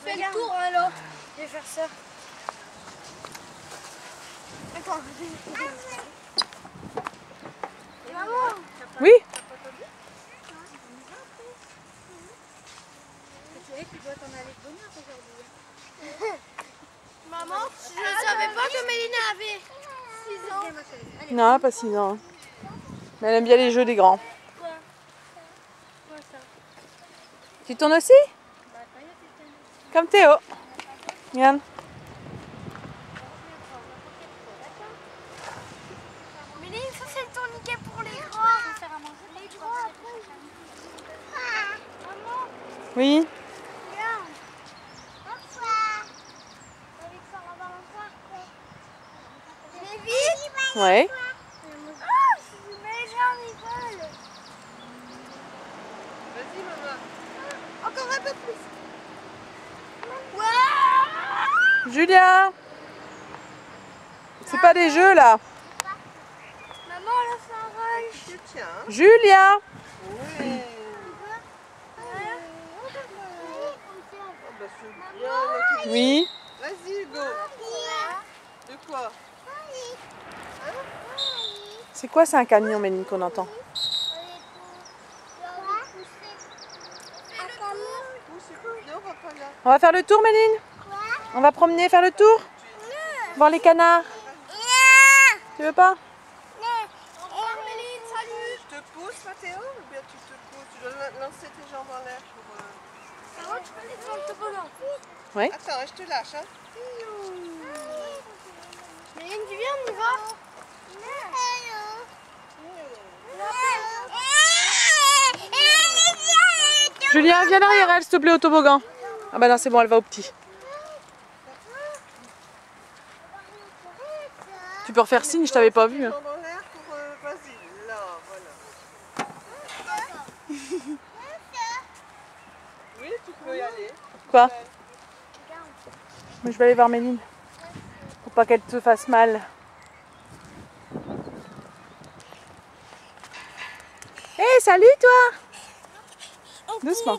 fais le tour alors. Je vais faire ça. Attends. Maman. Oui. Tu dois t'en aller de bonne heure aujourd'hui. Maman, je ne savais pas que Mélina avait 6 ans. Non, pas 6 ans. Mais elle aime bien les jeux des grands. Quoi ça? Tu tournes aussi? Comme Théo. Regarde. Méline, ça c'est le tourniquet pour les grands. Je vais faire à manger. Les grands après. Maman, Oui. regarde. Bonsoir. Avec ça, on va dans le parc. C'est vite. Ouais. Ah, mais j'en rigole. Vas-y, maman. Encore un peu plus. Ouais. Julien. C'est pas des jeux là. Maman, là, c'est un rush. Tiens. Julien. Oui. Oh, bah, c'est bien. Là, tu- Oui. Vas-y, Hugo. De quoi? C'est quoi, c'est un camion, Méline, qu'on entend? Non, on va pas là. On va faire le tour, Méline? On va promener, faire le tour? Voir les canards? Tu veux pas? Au revoir, Méline, salut. Je te pousse, Mathéo, ou bien tu te pousses? Tu dois lancer tes jambes en l'air pour... Maman, tu peux aller dans le toboggan. Oui. Attends, je te lâche, hein. Méline, tu viens, on y va? Julien, viens derrière elle, s'il te plaît, au toboggan. Ah bah non, c'est bon, elle va au petit. Tu peux refaire signe, je t'avais pas vu. Tes Hein. jambes en l'air pour... Vas-y, là, voilà. Oui, tu peux y aller. Quoi? Mais je vais aller voir Méline. Pour pas qu'elle te fasse mal. Hé, salut toi! Doucement.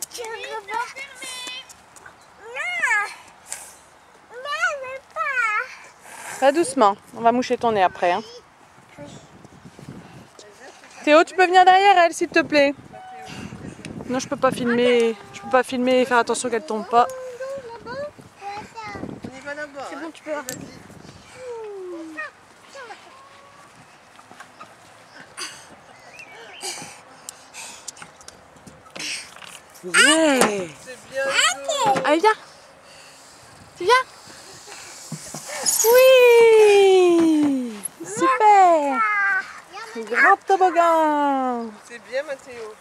Pas doucement. On va moucher ton nez après. Hein. Théo, tu peux venir derrière elle, s'il te plaît. Non, je peux pas filmer. Je peux pas filmer et faire attention qu'elle tombe pas. On y va là-bas. C'est bon, hein. tu peux voir. Yeah! C'est bien, Hugo. Allez, viens! Tu viens? Oui! Super! Grand toboggan! C'est bien, Mathéo.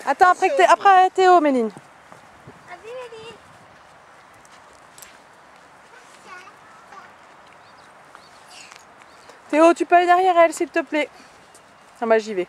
Attends, après Théo, Méline. Vas-y, Méline. Théo, tu peux aller derrière elle, s'il te plaît. Ah bah j'y vais.